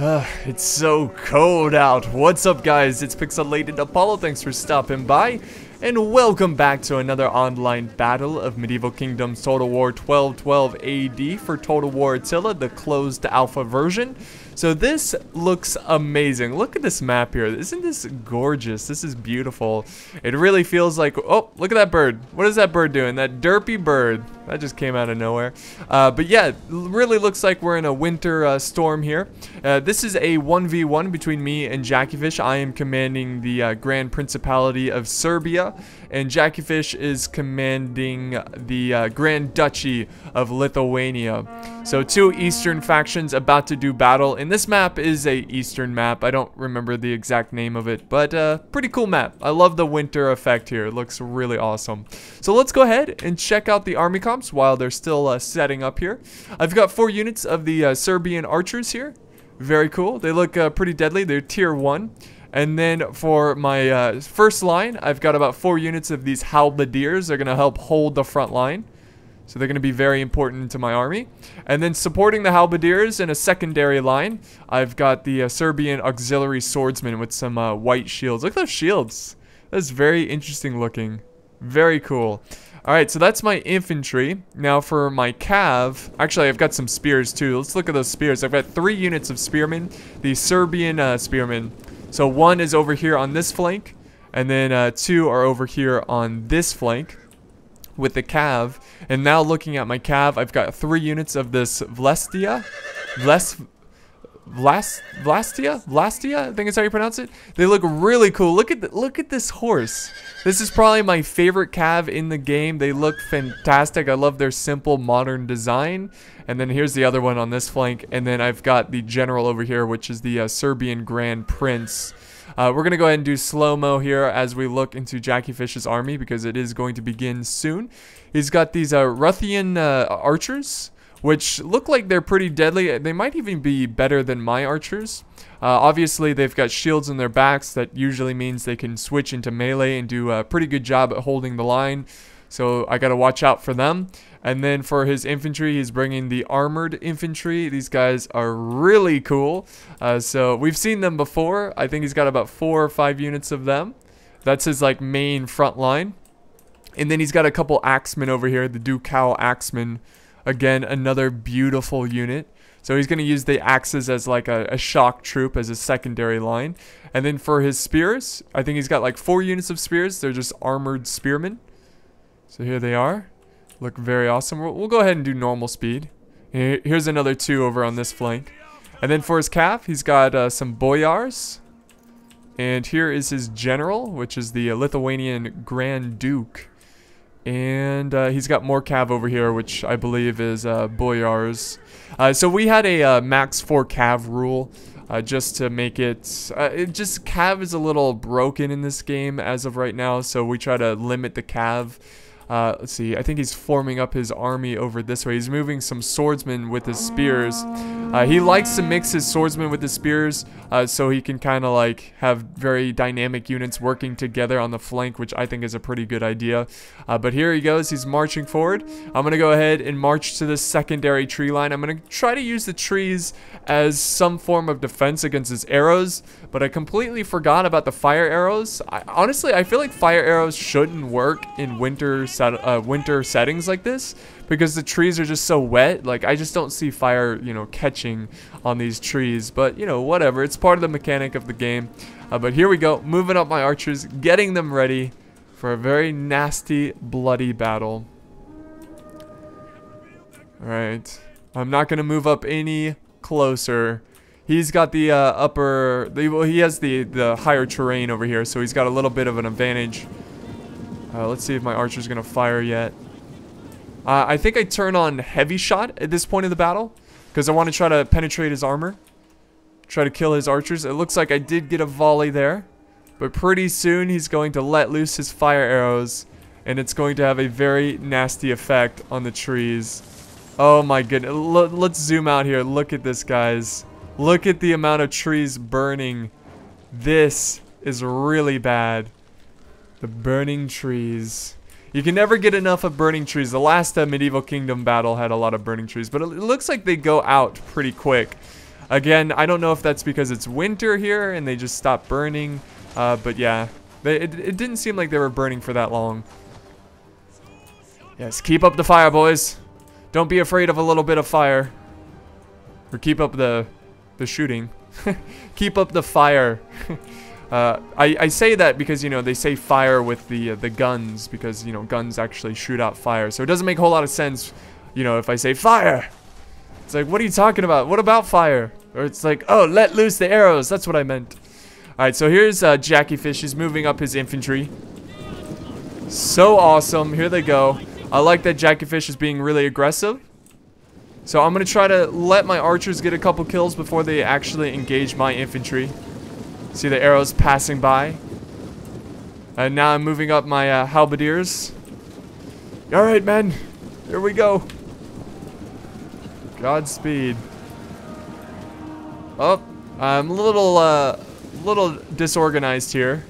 It's so cold out. What's up, guys? It's Pixelated Apollo. Thanks for stopping by. And welcome back to another online battle of Medieval Kingdoms Total War 1212 AD for Total War Attila, the closed alpha version. So this looks amazing. Look at this map here. Isn't this gorgeous? This is beautiful. It really feels like... Oh, look at that bird. What is that bird doing? That derpy bird. That just came out of nowhere. But yeah, it really looks like we're in a winter storm here. This is a 1v1 between me and Jackyfish. I am commanding the Grand Principality of Serbia, and Jackyfish is commanding the Grand Duchy of Lithuania. So two eastern factions about to do battle, and this map is a eastern map. I don't remember the exact name of it, but pretty cool map. I love the winter effect here. It looks really awesome. So let's go ahead and check out the army comps while they're still setting up here. I've got 4 units of the Serbian archers here. Very cool. They look pretty deadly. They're tier 1. And then for my first line, I've got about 4 units of these halberdiers. They're going to help hold the front line. So they're going to be very important to my army. And then supporting the halberdiers in a secondary line, I've got the Serbian auxiliary swordsmen with some white shields. Look at those shields. That's very interesting looking. Very cool. Alright, so that's my infantry. Now for my cav, actually I've got some spears too. Let's look at those spears. I've got 3 units of spearmen, the Serbian spearmen. So 1 is over here on this flank, and then 2 are over here on this flank with the cav. And now looking at my cav, I've got 3 units of this Vlastia, I think is how you pronounce it. They look really cool. Look at this horse. This is probably my favorite cav in the game. They look fantastic. I love their simple modern design. And then here's the other one on this flank. And then I've got the general over here, which is the Serbian Grand Prince. We're going to go ahead and do slow-mo here as we look into Jackyfish's army, because it is going to begin soon. He's got these Ruthian archers, which look like they're pretty deadly. They might even be better than my archers. Obviously, they've got shields on their backs. That usually means they can switch into melee and do a pretty good job at holding the line. So I got to watch out for them. And then for his infantry, he's bringing the armored infantry. These guys are really cool. So we've seen them before. I think he's got about 4 or 5 units of them. That's his like main front line. And then he's got a couple axemen over here, the Ducal axemen. Again, another beautiful unit. So he's going to use the axes as like a shock troop as a secondary line. And then for his spears, I think he's got like 4 units of spears. They're just armored spearmen. So here they are. Look very awesome. We'll go ahead and do normal speed. Here's another 2 over on this flank. And then for his cav, he's got some boyars. And here is his general, which is the Lithuanian Grand Duke. And he's got more cav over here, which I believe is boyars. So we had a max 4 cav rule. Just to make it, cav is a little broken in this game as of right now, so we try to limit the cav. Let's see, I think he's forming up his army over this way. He's moving some swordsmen with his spears. He likes to mix his swordsmen with his spears, so he can kind of like have very dynamic units working together on the flank, which I think is a pretty good idea. But here he goes, he's marching forward. I'm going to go ahead and march to the secondary tree line. I'm going to try to use the trees as some form of defense against his arrows, but I completely forgot about the fire arrows. Honestly, I feel like fire arrows shouldn't work in winter settings like this, because the trees are just so wet. Like, I just don't see fire, catching on these trees. But, whatever. It's part of the mechanic of the game. But here we go. Moving up my archers, getting them ready for a very nasty, bloody battle. Alright. I'm not going to move up any closer. He's got the he has the higher terrain over here, so he's got a little bit of an advantage. Let's see if my archer's going to fire yet. I think I turn on heavy shot at this point in the battle, because I want to try to penetrate his armor. Try to kill his archers. It looks like I did get a volley there. But pretty soon he's going to let loose his fire arrows, and it's going to have a very nasty effect on the trees. Oh my goodness. Let's zoom out here. Look at this, guys. Look at the amount of trees burning. This is really bad. The burning trees. You can never get enough of burning trees. The last Medieval Kingdom battle had a lot of burning trees, but it looks like they go out pretty quick. Again, I don't know if that's because it's winter here and they just stopped burning. But yeah, it didn't seem like they were burning for that long. Yes, keep up the fire, boys. Don't be afraid of a little bit of fire. Or keep up the shooting. Keep up the fire. I say that because, you know, they say fire with the guns because, you know, guns actually shoot out fire. So it doesn't make a whole lot of sense, you know, if I say fire. It's like, what are you talking about? What about fire? Or it's like, oh, let loose the arrows. That's what I meant. Alright, so here's Jackie Fish. He's moving up his infantry. So awesome. Here they go. I like that Jackie Fish is being really aggressive. So I'm going to try to let my archers get a couple kills before they actually engage my infantry. See the arrows passing by. And now I'm moving up my halberdiers. Alright, men. Here we go. Godspeed. Oh, I'm a little disorganized here.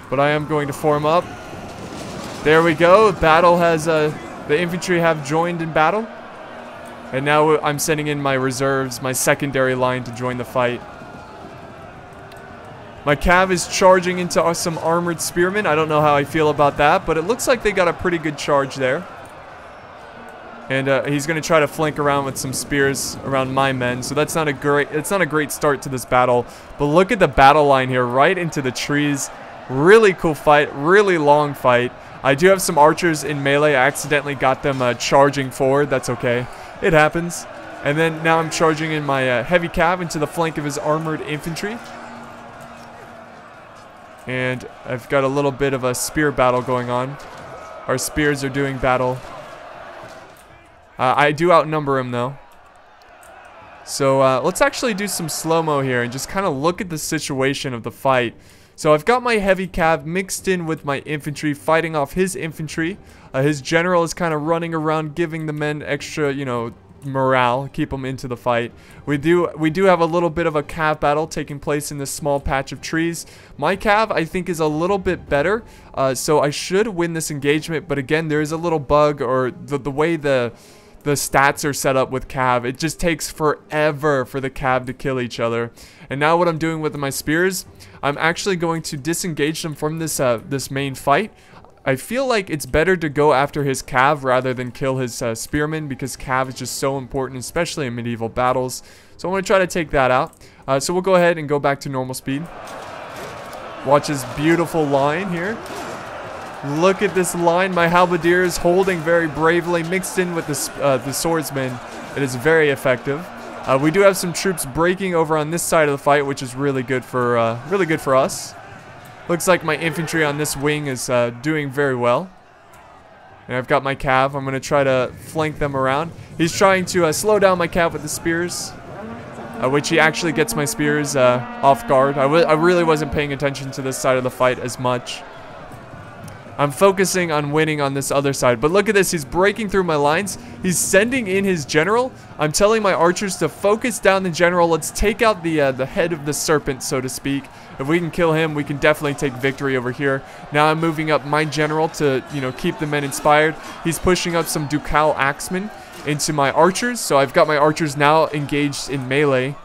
But I am going to form up. There we go. Battle has, the infantry have joined in battle. And now I'm sending in my reserves, my secondary line to join the fight. My cav is charging into some armored spearmen. I don't know how I feel about that, but it looks like they got a pretty good charge there. And he's going to try to flank around with some spears around my men. So that's not a great start to this battle. But look at the battle line here, right into the trees. Really cool fight, really long fight. I do have some archers in melee. I accidentally got them charging forward. That's okay. It happens. And then now I'm charging in my heavy cav into the flank of his armored infantry. And I've got a little bit of a spear battle going on. Our spears are doing battle. I do outnumber him though. So let's actually do some slow-mo here and just kind of look at the situation of the fight. So I've got my heavy cav mixed in with my infantry, fighting off his infantry. His general is kind of running around, giving the men extra, you know, morale, keep them into the fight. We do have a little bit of a cav battle taking place in this small patch of trees. My cav, I think, is a little bit better, so I should win this engagement. But again, there is a little bug, or the way the stats are set up with cav. It just takes forever for the cav to kill each other. And now what I'm doing with my spears, I'm actually going to disengage them from this this main fight. I feel like it's better to go after his cav rather than kill his spearmen, because cav is just so important, especially in medieval battles. So I'm going to try to take that out. So we'll go ahead and go back to normal speed. Watch this beautiful line here. Look at this line. My halberdiers holding very bravely, mixed in with the swordsmen. It is very effective. We do have some troops breaking over on this side of the fight, which is really good for us. Looks like my infantry on this wing is doing very well. And I've got my cav. I'm going to try to flank them around. He's trying to slow down my cav with the spears, which he actually gets my spears off guard. I really wasn't paying attention to this side of the fight as much. I'm focusing on winning on this other side. But look at this. He's breaking through my lines. He's sending in his general. I'm telling my archers to focus down the general. Let's take out the head of the serpent, so to speak. If we can kill him, we can definitely take victory over here. Now I'm moving up my general to, you know, keep the men inspired. He's pushing up some ducal axemen into my archers. So I've got my archers now engaged in melee.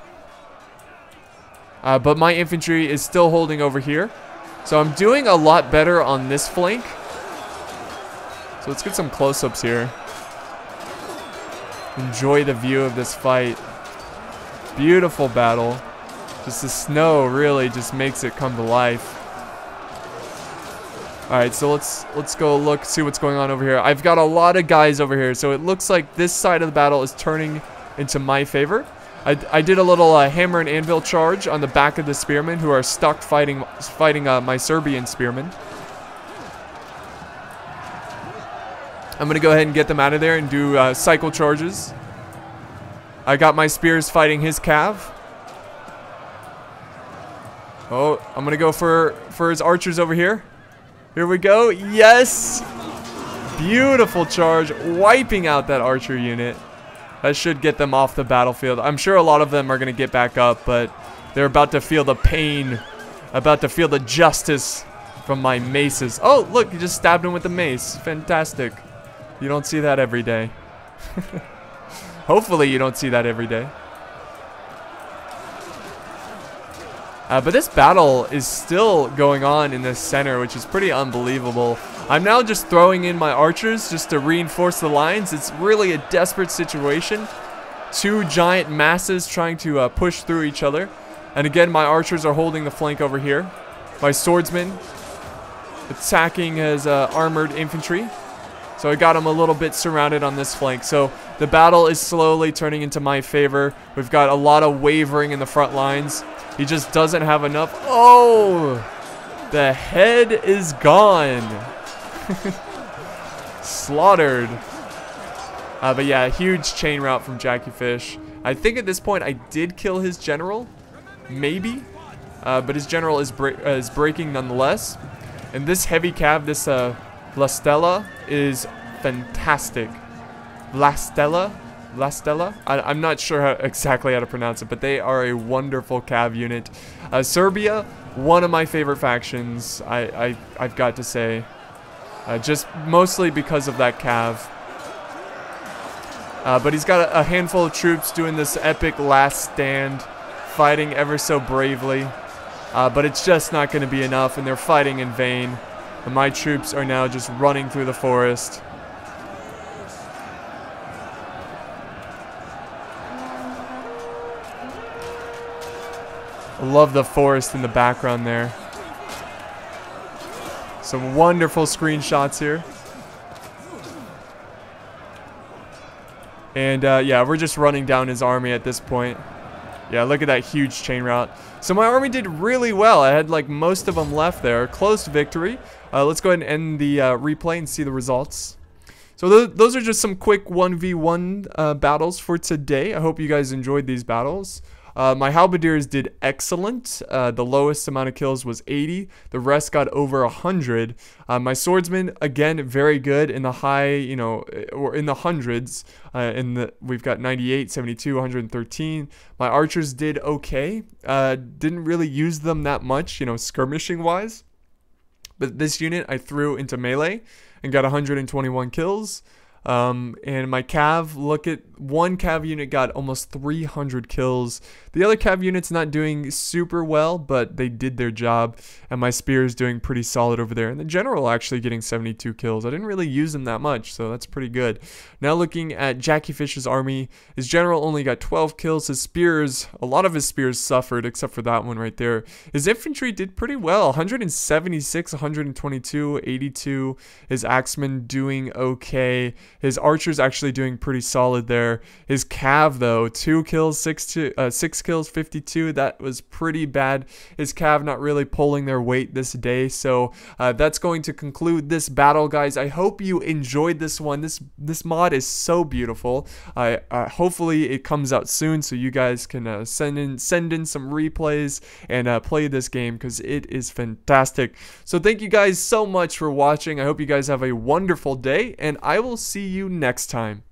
But my infantry is still holding over here. So I'm doing a lot better on this flank. So let's get some close-ups here. Enjoy the view of this fight. Beautiful battle. Just the snow really just makes it come to life. Alright, so let's go look, see what's going on over here. I've got a lot of guys over here, so it looks like this side of the battle is turning into my favor. I did a little hammer and anvil charge on the back of the spearmen who are stuck fighting my Serbian spearmen. I'm going to go ahead and get them out of there and do cycle charges. I got my spears fighting his cav. Oh, I'm going to go for his archers over here. Here we go. Yes! Beautiful charge, wiping out that archer unit. That should get them off the battlefield. I'm sure a lot of them are going to get back up, but they're about to feel the pain, about to feel the justice from my maces. Oh, look, you just stabbed him with the mace. Fantastic. You don't see that every day. Hopefully you don't see that every day. But this battle is still going on in the center, which is pretty unbelievable. I'm now just throwing in my archers just to reinforce the lines. It's really a desperate situation. Two giant masses trying to push through each other. And again, my archers are holding the flank over here. My swordsman attacking his armored infantry. So I got him a little bit surrounded on this flank. So the battle is slowly turning into my favor. We've got a lot of wavering in the front lines. He just doesn't have enough. Oh, the head is gone. Slaughtered. But yeah, huge chain route from Jackie Fish. I think at this point I did kill his general. Maybe. But his general is breaking nonetheless. And this heavy cav, this La Stella, is fantastic. La Stella? I'm not sure exactly how to pronounce it, but they are a wonderful cav unit. Serbia, one of my favorite factions, I've got to say. Just mostly because of that cav. But he's got a handful of troops doing this epic last stand, fighting ever so bravely. But it's just not going to be enough, and they're fighting in vain. And my troops are now just running through the forest. I love the forest in the background there. Some wonderful screenshots here. And yeah, we're just running down his army at this point. Yeah, look at that huge chain route. So my army did really well. I had like most of them left there. Close victory. Let's go ahead and end the replay and see the results. So those are just some quick 1v1 battles for today. I hope you guys enjoyed these battles. My halberdiers did excellent. The lowest amount of kills was 80. The rest got over 100. My swordsmen, again, very good in the high, you know, or in the hundreds. We've got 98, 72, 113. My archers did okay. Didn't really use them that much, you know, skirmishing wise. But this unit I threw into melee and got 121 kills. And my cav, look at one cav unit got almost 300 kills. The other cav unit's not doing super well, but they did their job. And my spear is doing pretty solid over there. And the general actually getting 72 kills. I didn't really use them that much, so that's pretty good. Now looking at Jackie Fish's army, his general only got 12 kills. His spears, a lot of his spears suffered, except for that one right there. His infantry did pretty well, 176, 122, 82. His axemen doing okay. His archer's actually doing pretty solid there. His cav though, 2 kills, 6 kills, 52. That was pretty bad. His cav not really pulling their weight this day. So that's going to conclude this battle, guys. I hope you enjoyed this one. This mod is so beautiful. Hopefully it comes out soon so you guys can send in some replays and play this game because it is fantastic. So thank you guys so much for watching. I hope you guys have a wonderful day, and I will see you next time.